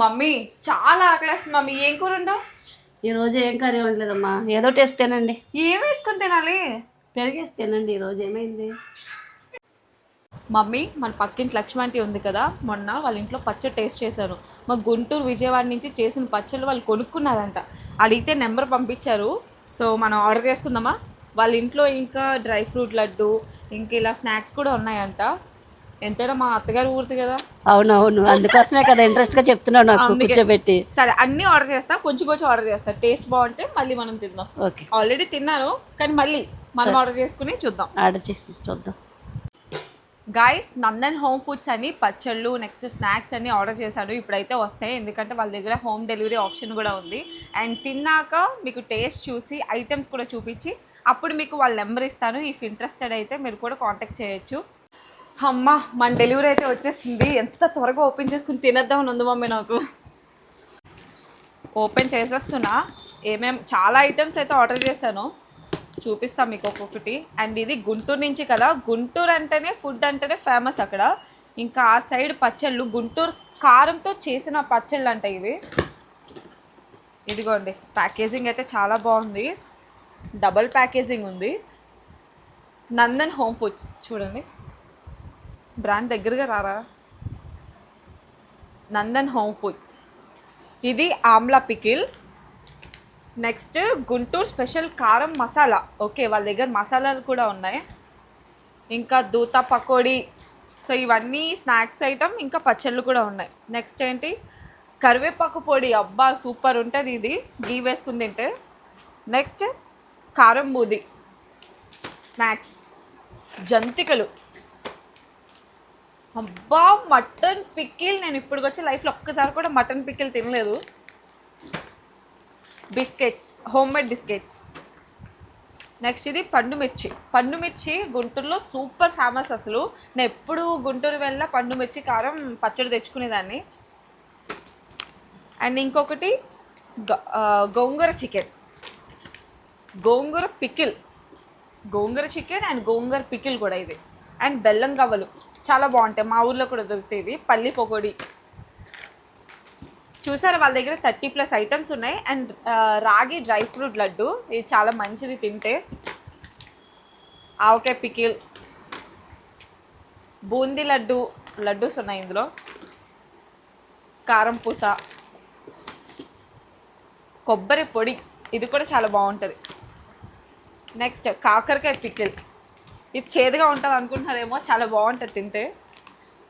Mummy చాలా ఆకలేస్తుంది mummy. ఏం కూర ఉండవు? ఈరోజు ఏం కర్రీ ఉండలేదమ్మా, ఏదో టేస్ట్ తినండి. ఏం వేసుకొని తినాలి? పెరిగేసి తినండి. ఈరోజు ఏమైంది మమ్మీ, మన పక్కింటి లక్ష్మి ఆంటీ ఉంది కదా, మొన్న వాళ్ళ ఇంట్లో పచ్చడి టేస్ట్ చేశాను. మా గుంటూరు విజయవాడ నుంచి చేసిన పచ్చళ్ళు వాళ్ళు కొనుక్కున్నారంట. అడిగితే నెంబర్ పంపించారు. సో మనం ఆర్డర్ చేసుకుందామా? వాళ్ళ ఇంట్లో ఇంకా డ్రై ఫ్రూట్ లడ్డు, ఇంకా ఇలా స్నాక్స్ కూడా ఉన్నాయంట. ఎంతైనా మా అత్తగారు ఊరుతుంది కదా. అవునవును, అందుకోసమే కదా ఇంట్రెస్ట్గా చెప్తున్నావు నాకు కూర్చోబెట్టి. సరే, అన్నీ ఆర్డర్ చేస్తా, కొంచెం కొంచెం ఆర్డర్ చేస్తా. టేస్ట్ బాగుంటే మళ్ళీ మనం తిందాం. ఓకే, ఆల్రెడీ తిన్నాను కానీ మళ్ళీ మనం ఆర్డర్ చేసుకుని చూద్దాం. ఆర్డర్ చేసి చూద్దాం. గాయస్, నందన్ హోమ్ ఫుడ్స్ అని పచ్చళ్ళు నెక్స్ట్ స్నాక్స్ అన్ని ఆర్డర్ చేశాను. ఇప్పుడైతే వస్తాయి, ఎందుకంటే వాళ్ళ దగ్గర హోమ్ డెలివరీ ఆప్షన్ కూడా ఉంది. అండ్ తిన్నాక మీకు టేస్ట్ చూసి ఐటమ్స్ కూడా చూపించి అప్పుడు మీకు వాళ్ళ నెంబర్ ఇస్తాను. ఇఫ్ ఇంట్రెస్టెడ్ అయితే మీరు కూడా కాంటాక్ట్ చేయొచ్చు. అమ్మ, మన డెలివరీ అయితే వచ్చేసింది. ఎంత త్వరగా ఓపెన్ చేసుకుని తినేద్దామని ఉంది మమ్మీ నాకు. ఓపెన్ చేసేస్తున్నా. చాలా ఐటమ్స్ అయితే ఆర్డర్ చేశాను, చూపిస్తాను మీకు ఒక్కొక్కటి. అండ్ ఇది గుంటూరు నుంచి కదా, గుంటూరు అంటేనే ఫుడ్ అంటేనే ఫేమస్ అక్కడ. ఇంకా ఆ సైడ్ పచ్చళ్ళు, గుంటూరు కారంతో చేసిన పచ్చళ్ళు అంట ఇవి. ఇదిగోండి, ప్యాకేజింగ్ అయితే చాలా బాగుంది, డబల్ ప్యాకేజింగ్ ఉంది. నందన్ హోమ్ ఫుడ్స్ చూడండి, బ్రాండ్ దగ్గరగా రారా. Nandan Home Foods. ఇది amla pickle. Next Guntur special కారం మసాలా. ఓకే, వాళ్ళ దగ్గర మసాలాలు కూడా ఉన్నాయి. ఇంకా దూత పకోడీ. సో ఇవన్నీ స్నాక్స్ ఐటమ్, ఇంకా పచ్చళ్ళు కూడా ఉన్నాయి. నెక్స్ట్ ఏంటి, కరివేపాకు పొడి. అబ్బా సూపర్ ఉంటుంది ఇది, గీ వేసుకుని తింటే. నెక్స్ట్ కారం బూది స్నాక్స్. జంతికలు. అబ్బా మటన్ పికిల్. నేను ఇప్పటికి వచ్చి లైఫ్లో ఒక్కసారి కూడా మటన్ పికిల్ తినలేదు. Biscuits, home made biscuits. Next ఇది పండు మిర్చి. పండు మిర్చి గుంటూరులో సూపర్ ఫేమస్ అసలు. నేను ఎప్పుడు గుంటూరు వెళ్ళినా పండు మిర్చి కారం పచ్చడి తెచ్చుకునేదాన్ని. అండ్ ఇంకొకటి gongura chicken, gongura pickle, gongura chicken and gongura pickle కూడా ఇది. అండ్ బెల్లం గవ్వలు చాలా బాగుంటాయి, మా ఊర్లో కూడా దొరుకుతాయి. పల్లి పకోడీ. చూసారా, వాళ్ళ దగ్గర 30+ ఐటమ్స్ ఉన్నాయి. అండ్ రాగి డ్రై ఫ్రూట్ లడ్డు, ఇది చాలా మంచిది తింటే. ఆవకాయ పికిల్, బూందీ లడ్డూస్ ఉన్నాయి ఇందులో. కారం పూస, కొబ్బరి పొడి, ఇది కూడా చాలా బాగుంటుంది. నెక్స్ట్ కాకరకాయ పికిల్. ఇది చేదుగా ఉంటుంది అనుకుంటున్నారేమో, చాలా బాగుంటుంది తింటే.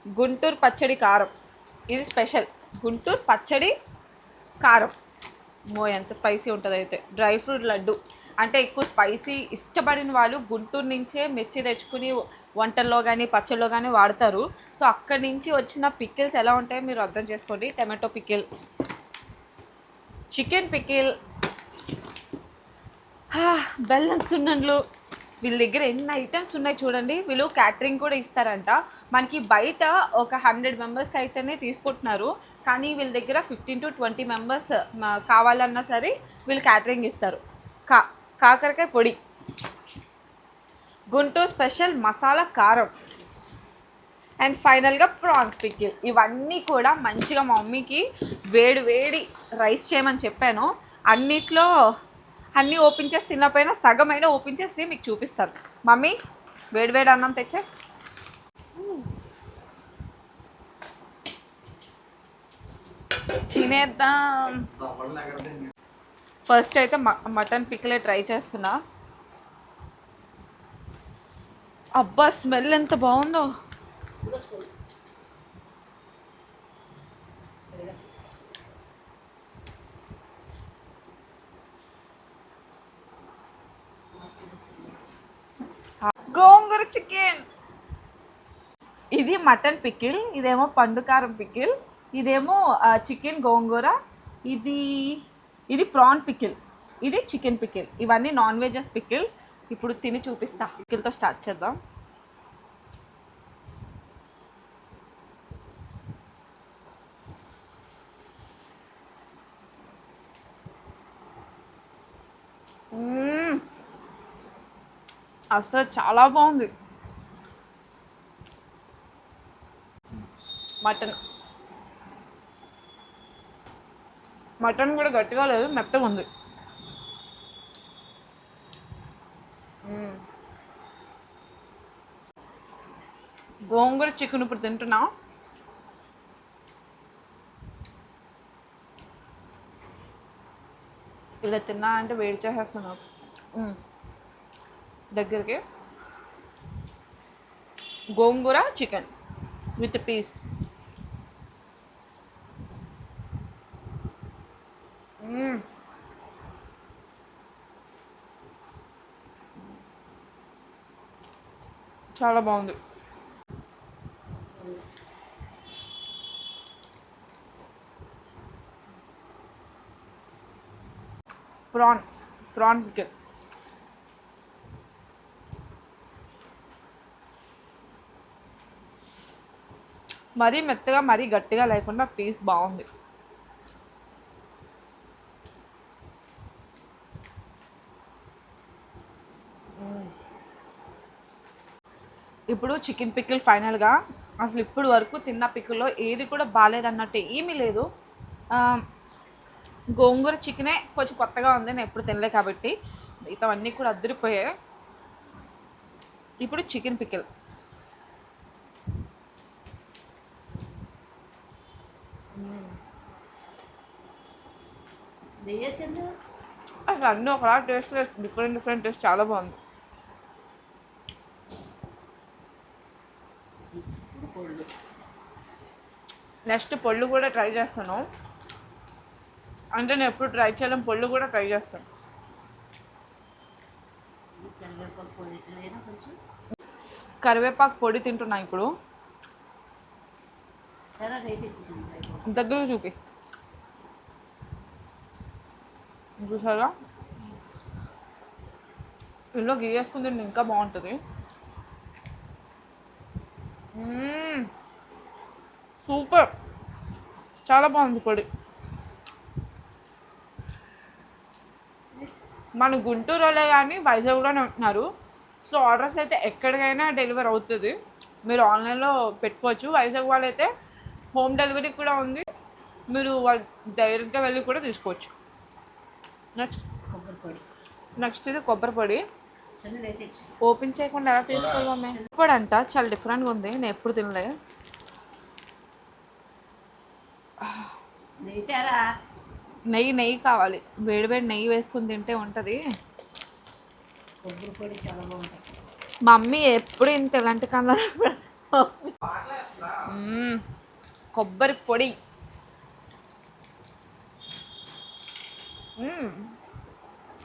గుంటూరు పచ్చడి కారం, ఇది స్పెషల్. గుంటూరు పచ్చడి కారం. ఎంత స్పైసీ ఉంటుంది అయితే. డ్రై ఫ్రూట్ లడ్డు, అంటే ఎక్కువ స్పైసీ ఇష్టపడిన వాళ్ళు గుంటూరు నుంచే మిర్చి తెచ్చుకుని వంటల్లో కానీ పచ్చళ్ళలో కానీ వాడతారు. సో అక్కడి నుంచి వచ్చిన పికిల్స్ ఎలా ఉంటాయో మీరు అర్థం చేసుకోండి. టమాటో పికిల్, చికెన్ పికిల్, బెల్లం సున్నుండలు. వీళ్ళ దగ్గర ఎన్ని ఐటమ్స్ ఉన్నాయి చూడండి. వీళ్ళు క్యాటరింగ్ కూడా ఇస్తారంట. మనకి బయట ఒక 100 మెంబర్స్కి అయితేనే తీసుకుంటున్నారు, కానీ వీళ్ళ దగ్గర 15 to 20 మెంబర్స్ కావాలన్నా సరే వీళ్ళు క్యాటరింగ్ ఇస్తారు. కాకరకాయ పొడి, గుంటూరు స్పెషల్ మసాలా కారం, అండ్ ఫైనల్గా ప్రాన్స్ పికిల్. ఇవన్నీ కూడా మంచిగా మా మమ్మీకి వేడి రైస్ చేయమని చెప్పాను. అన్నిట్లో అన్నీ ఓపెన్ చేసి తిన్నపోయినా సగమైనా ఓపెన్ చేసి మీకు చూపిస్తాను. మమ్మీ, వేడి అన్నం తెచ్చే. తినేద్దాం. ఫస్ట్ అయితే మటన్ పికిలే ట్రై చేస్తున్నా. అబ్బా, స్మెల్ ఎంత బాగుందో. గోంగూర చికెన్. ఇది మటన్ పికిల్, ఇదేమో పండుకారం పికిల్, ఇదేమో చికెన్ గోంగూర, ఇది ప్రాన్ పికిల్, ఇది చికెన్ పికిల్. ఇవన్నీ నాన్ వెజెస్ పికిల్. ఇప్పుడు తిని చూపిస్తా. పికిల్తో స్టార్ట్ చేద్దాం. అసలు చాలా బాగుంది. మటన్ మటన్ కూడా గట్టిగా లేదు, మెత్తగా ఉంది. గోంగూర చికెన్ ఇప్పుడు తింటున్నా. ఇలా తిన్నా అంటే వేడి చేసేస్తాను. దగ్గరికి గోంగూర చికెన్ విత్ పీస్. చాలా బాగుంది. PRAN pickle. మరీ మెత్తగా మరీ గట్టిగా లేకుండా పీస్ బాగుంది. ఇప్పుడు చికెన్ పికిల్ ఫైనల్గా. అసలు ఇప్పుడు వరకు తిన్న పికిల్లో ఏది కూడా బాగాలేదన్నట్టు ఏమీ లేదు. గోంగూర చికెనే కొంచెం కొత్తగా ఉంది, నేను ఎప్పుడు తినలే కాబట్టి. మిగతావన్నీ కూడా అద్దరిపోయాయి. ఇప్పుడు చికెన్ పికిల్. అసలు అన్నీ ఒకలా టేస్ట్ లేదు, డిఫరెంట్ టేస్ట్, చాలా బాగుంది. నెక్స్ట్ పొళ్ళు కూడా ట్రై చేస్తాను. అంటే నేను ఎప్పుడు ట్రై చేయలేం, పొళ్ళు కూడా ట్రై చేస్తాను. కరివేపాకు పొడి తింటున్నా ఇప్పుడు. దగ్గర చూపి, చూసారా? ఇంట్లో గీ వేసుకుని తింటే ఇంకా బాగుంటుంది. సూపర్, చాలా బాగుంది పొడి. మన గుంటూరులో కానీ వైజాగ్లోనే ఉంటున్నారు. సో ఆర్డర్స్ అయితే ఎక్కడికైనా డెలివరీ అవుతుంది, మీరు ఆన్లైన్లో పెట్టుకోవచ్చు. వైజాగ్ వాళ్ళు అయితే హోమ్ డెలివరీ కూడా ఉంది, మీరు డైరెక్ట్గా వెళ్ళి కూడా తీసుకోవచ్చు. నెక్స్ట్ ఇది కొబ్బరి పొడి. ఓపెన్ చేయకుండా ఎలా తీసుకోవాలి? పొడి అంట, చాలా డిఫరెంట్గా ఉంది, నేను ఎప్పుడు తినలే. నెయ్యి కావాలి, వేడి నెయ్యి వేసుకుని తింటే ఉంటుంది. కొబ్బరి పొడి చాలా బాగుంటుంది. మమ్మీ ఎప్పుడు ఇంత ఎలాంటి కన్నా కొబ్బరి పొడి.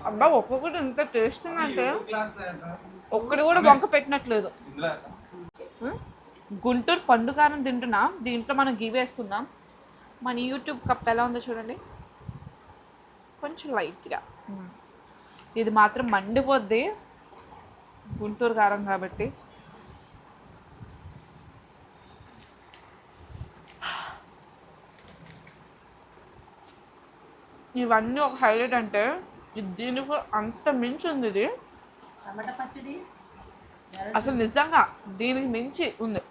అబ్బా, ఒక్కొక్కటి ఇంత టేస్ట్ ఉందంటే ఒక్కటి కూడా వంక పెట్టినట్లేదు. గుంటూరు పండు కారం తింటున్నా. దీంట్లో మనం గీ వేసుకుందాం. మన యూట్యూబ్ కప్ ఎలా ఉందో చూడండి, కొంచెం లైట్గా. ఇది మాత్రం మండిపోద్ది, గుంటూరు కారం కాబట్టి. ఇవన్నీ ఒక హైలైట్ అంటే దీనికి అంత మించి ఉంది ఇది. టమాటా పచ్చడి అసలు నిజంగా దీనికి మించి ఉంది.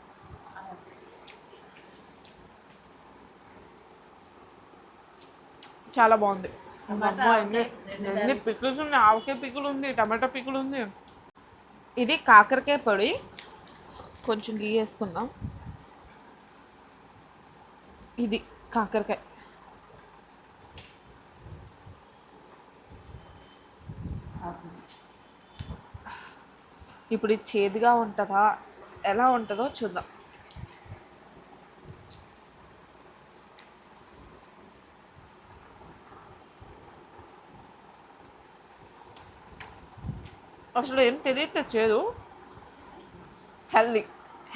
చాలా బాగుంది. ఎన్ని పికిల్స్ ఉన్నాయి, ఆవకాయ పికిల్ ఉంది, టమాటా పికిల్ ఉంది. ఇది కాకరకాయ పొడి, కొంచెం గీ వేసుకుందాం. ఇది కాకరకాయ. ఇప్పుడు ఇది చేదుగా ఉంటుందా, ఎలా ఉంటుందో చూద్దాం. అసలు ఏం తెలియట్లేదు చేదు.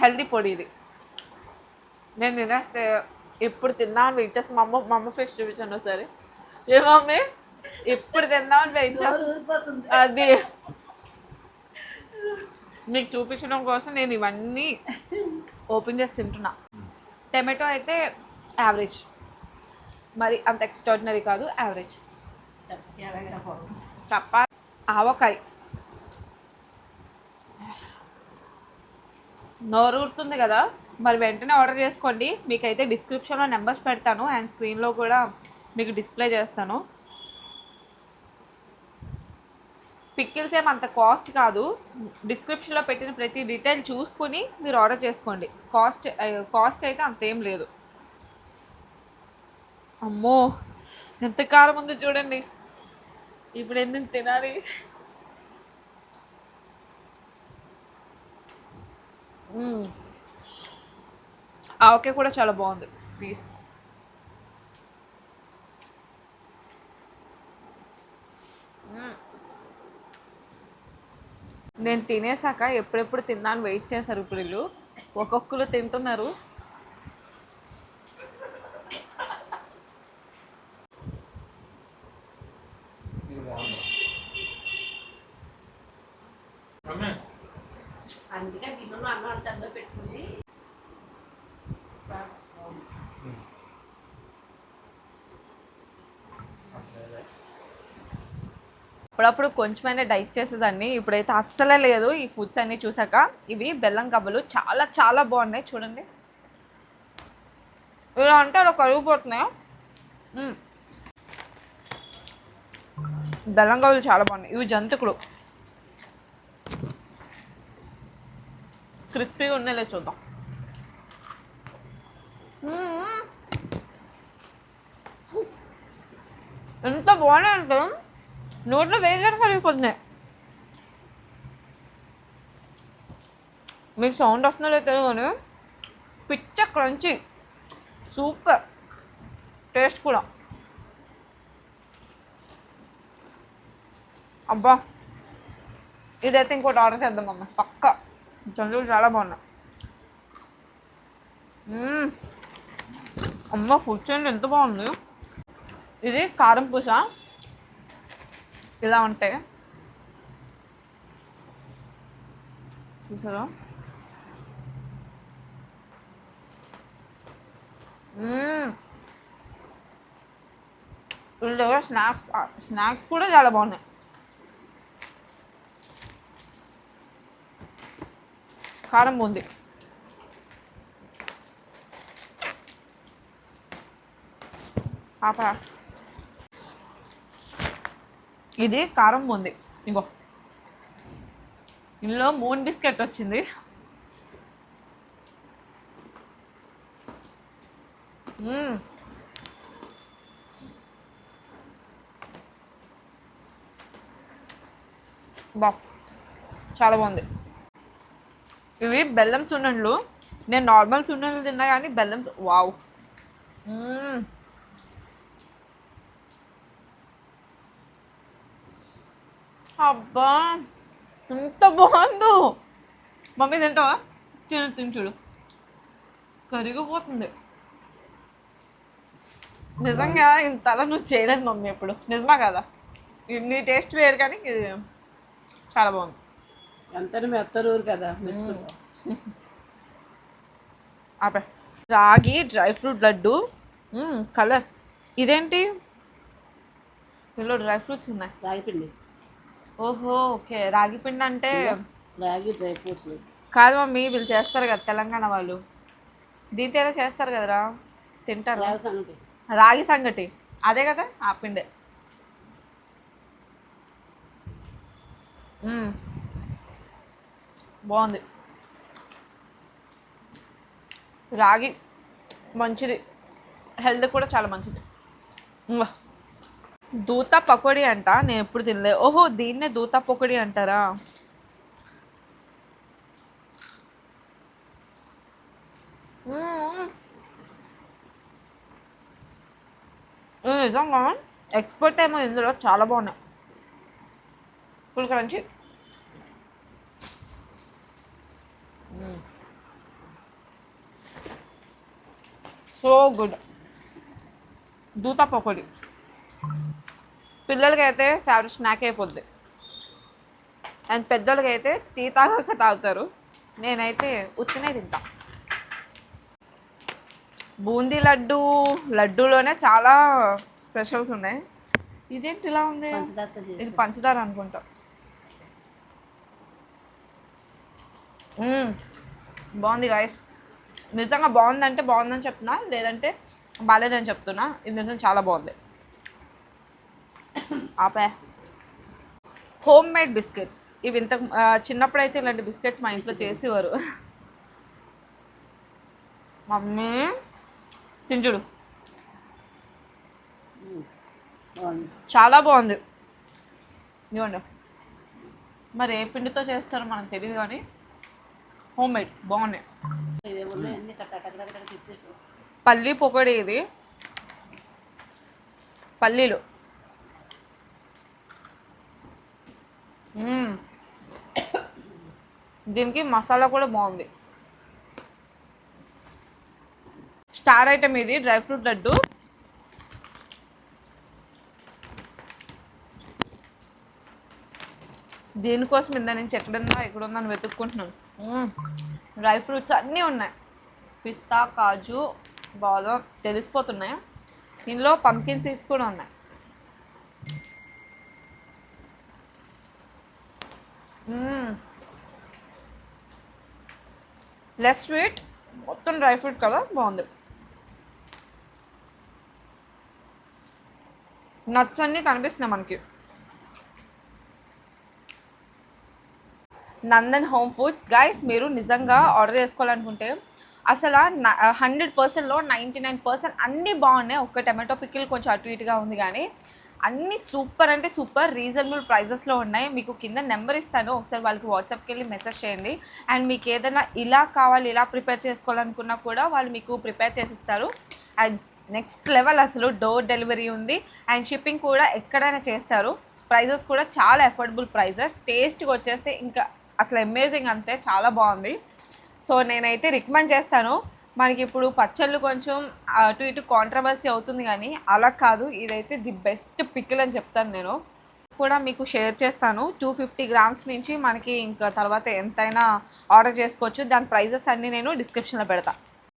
హెల్దీ పొడి ఇది. నేను తినేస్తే ఎప్పుడు తిన్నాను వెయిట్ చేస్తాను. మా అమ్మ ఫేస్ చూపించాను ఒకసారి. ఏ మమ్మీ, ఎప్పుడు తిన్నామని వెయిట్ చేస్తాను. అది మీకు చూపించడం కోసం నేను ఇవన్నీ ఓపెన్ చేసి తింటున్నా. టమాటో అయితే యావరేజ్, మరి అంత ఎక్స్ట్రాడినరీ కాదు, యావరేజ్. చప్పా ఆవకాయ నోరు ఊరుతుంది కదా, మరి వెంటనే ఆర్డర్ చేసుకోండి. మీకైతే డిస్క్రిప్షన్లో నెంబర్స్ పెడతాను అండ్ స్క్రీన్లో కూడా మీకు డిస్ప్లే చేస్తాను. పిక్కిల్స్ ఏం అంత కాస్ట్ కాదు. డిస్క్రిప్షన్లో పెట్టిన ప్రతి డీటెయిల్ చూసుకుని మీరు ఆర్డర్ చేసుకోండి. కాస్ట్ అయితే అంతేం లేదు. అమ్మో ఎంత కారం ఉందో చూడండి. ఇప్పుడు ఎందుకు తినాలి. ఆవకాయ కూడా చాలా బాగుంది. ప్లీజ్ నేను తినేసాక ఎప్పుడెప్పుడు తిన్నాను వెయిట్ చేశారు. ఇప్పుడు వీళ్ళు ఒక్కొక్కరు తింటున్నారు. అందుకే గిన్నెలో అన్నం అంత పెట్టుకుని అప్పుడప్పుడు కొంచెమైనా డైట్ చేసేదాన్ని. ఇప్పుడైతే అస్సలే లేదు. ఈ ఫుడ్స్ అన్నీ చూసాక ఇవి బెల్లం గవ్వలు చాలా చాలా బాగున్నాయి. చూడండి ఇలా అంటే అలా కరిగిపోతున్నాయి. బెల్లం గవ్వలు చాలా బాగున్నాయి. ఇవి జంతికలు క్రిస్పీగా ఉన్నాయో చూద్దాం. ఎంత బాగున్నాయి అంటే నోట్లో వేగంగా కరిగిపోతున్నాయి. మీకు సౌండ్ వస్తుందో లేదు తెలియదు కానీ పిచ్చ క్రంచీ, సూపర్ టేస్ట్ కూడా. అబ్బా ఇదైతే ఇంకోటి ఆర్డర్ చేద్దాం అమ్మ పక్క. జంతువులు చాలా బాగున్నాయి. అమ్మ ఫుడ్ చేయండి ఎంత బాగుంది. ఇది కారం పూస ఇలా ఉంటాయి చూసారా. వీళ్ళ దగ్గర స్నాక్స్ కూడా చాలా బాగున్నాయి. కారం ఉంది. ఇది కారం ఉంది. ఇంకో ఇందులో మూన్ బిస్కెట్ వచ్చింది. బా చాలా బాగుంది. ఇవి బెల్లం సున్నుండలు. నేను నార్మల్ సున్నుండలు తిన్నా కానీ బెల్లం వావ్. అబ్బా ఎంత బాగుందో. మమ్మీ తింటావా? తిని చూడు కరిగిపోతుంది. నిజంగా ఇంతలా నువ్వు చేయలేదు మమ్మీ ఎప్పుడు. నిజమా కదా? నీ టేస్ట్ వేరు కానీ ఇది చాలా బాగుంది. ఎంత మెత్తరూరు కదా. ఆపే రాగి డ్రై ఫ్రూట్ లడ్డు కలర్. ఇదేంటి ఇందులో డ్రై ఫ్రూట్స్ ఉన్నాయి. రాగిపిండి. ఓహో ఓకే రాగి పిండి అంటే రాగి డ్రై ఫ్రూట్స్ కాదు మమ్మీ. వీళ్ళు చేస్తారు కదా తెలంగాణ వాళ్ళు. దీంతో ఏదో చేస్తారు కదరా తింటారు. రాగి సంగటి అదే కదా ఆ పిండే. బాగుంది. రాగి మంచిది, హెల్త్ కూడా చాలా మంచిది. దూత పకోడీ అంట. నేను ఎప్పుడు తినలే. ఓహో దీన్నే దూత పకోడీ అంటారా? నిజంగా ఎక్స్పర్ట్ ఏమో ఇందులో చాలా బాగున్నాయి. Full crunchy. So good. దూత పకోడీ పిల్లలకి అయితే ఫేవరెట్ స్నాక్ అయిపోద్ది. అండ్ పెద్దోళ్ళకి అయితే టీ తాగాక తాగుతారు. నేనైతే ఉత్తినే తింటా. బూందీ లడ్డూలోనే చాలా స్పెషల్స్ ఉన్నాయి. ఇదేంటి ఇలా ఉంది? ఇది పంచదార అనుకుంటా. బాగుంది గాయస్. నిజంగా బాగుందంటే బాగుందని చెప్తున్నా, లేదంటే బాగాలేదని చెప్తున్నా, ఇది నిజం చాలా బాగుంది. ఆపే. హోమ్ మేడ్ బిస్కెట్స్ ఇవి ఇంత చిన్నప్పుడైతే ఇలాంటి బిస్కెట్స్ మా ఇంట్లో చేసేవారు. మమ్మీ తింటుడు చాలా బాగుంది. ఇవ్వండి, మరి ఏ పిండితో చేస్తారో మనకు తెలియదు కానీ హోమ్ మేడ్ బాగున్నాయి. పల్లీ పొగడి, ఇది పల్లీలు. దీనికి మసాలా కూడా బాగుంది. స్టార్ ఐటమ్ ఇది, డ్రై ఫ్రూట్ లడ్డు. దీనికోసం ఇందా నుంచి ఎక్కడుందని వెతుక్కుంటున్నాను. డ్రై ఫ్రూట్స్ అన్నీ ఉన్నాయి, పిస్తా, కాజు, బాదం తెలిసిపోతున్నాయి. ఇందులో పంకిన్ సీడ్స్ కూడా ఉన్నాయి. లెస్ స్వీట్, మొత్తం డ్రై ఫ్రూట్ కదా, బాగుంది. నట్స్ అన్నీ కనిపిస్తున్నాయి మనకి. నందన్ హోమ్ ఫుడ్స్ గైస్, మీరు నిజంగా ఆర్డర్ చేసుకోవాలనుకుంటే అసలు 100%లో 99% అన్నీ బాగున్నాయి. ఒక్క టమాటో పికిల్ కొంచెం అటు ఇటుగా ఉంది, కానీ అన్నీ సూపర్ అంటే సూపర్ రీజనబుల్ ప్రైజెస్లో ఉన్నాయి. మీకు కింద నెంబర్ ఇస్తాను, ఒకసారి వాళ్ళకి వాట్సాప్కి వెళ్ళి మెసేజ్ చేయండి. అండ్ మీకు ఏదైనా ఇలా కావాలి, ఇలా ప్రిపేర్ చేసుకోవాలనుకున్నా కూడా వాళ్ళు మీకు ప్రిపేర్ చేసిస్తారు. అండ్ నెక్స్ట్ లెవెల్, అసలు డోర్ డెలివరీ ఉంది అండ్ షిప్పింగ్ కూడా ఎక్కడైనా చేస్తారు. ప్రైజెస్ కూడా చాలా అఫోర్డబుల్ ప్రైజెస్. టేస్ట్కి వచ్చేస్తే ఇంకా అసలు అమేజింగ్, అంతే చాలా బాగుంది. సో నేనైతే రికమెండ్ చేస్తాను. మనకి ఇప్పుడు పచ్చళ్ళు కొంచెం అటు ఇటు కాంట్రవర్సీ అవుతుంది, కానీ అలా కాదు, ఇదైతే ది బెస్ట్ పికిల్ అని చెప్తాను. నేను కూడా మీకు షేర్ చేస్తాను. 250 గ్రామ్స్ నుంచి మనకి ఇంకా తర్వాత ఎంతైనా ఆర్డర్ చేసుకోవచ్చు. దాని ప్రైజెస్ అన్నీ నేను డిస్క్రిప్షన్లో పెడతాను.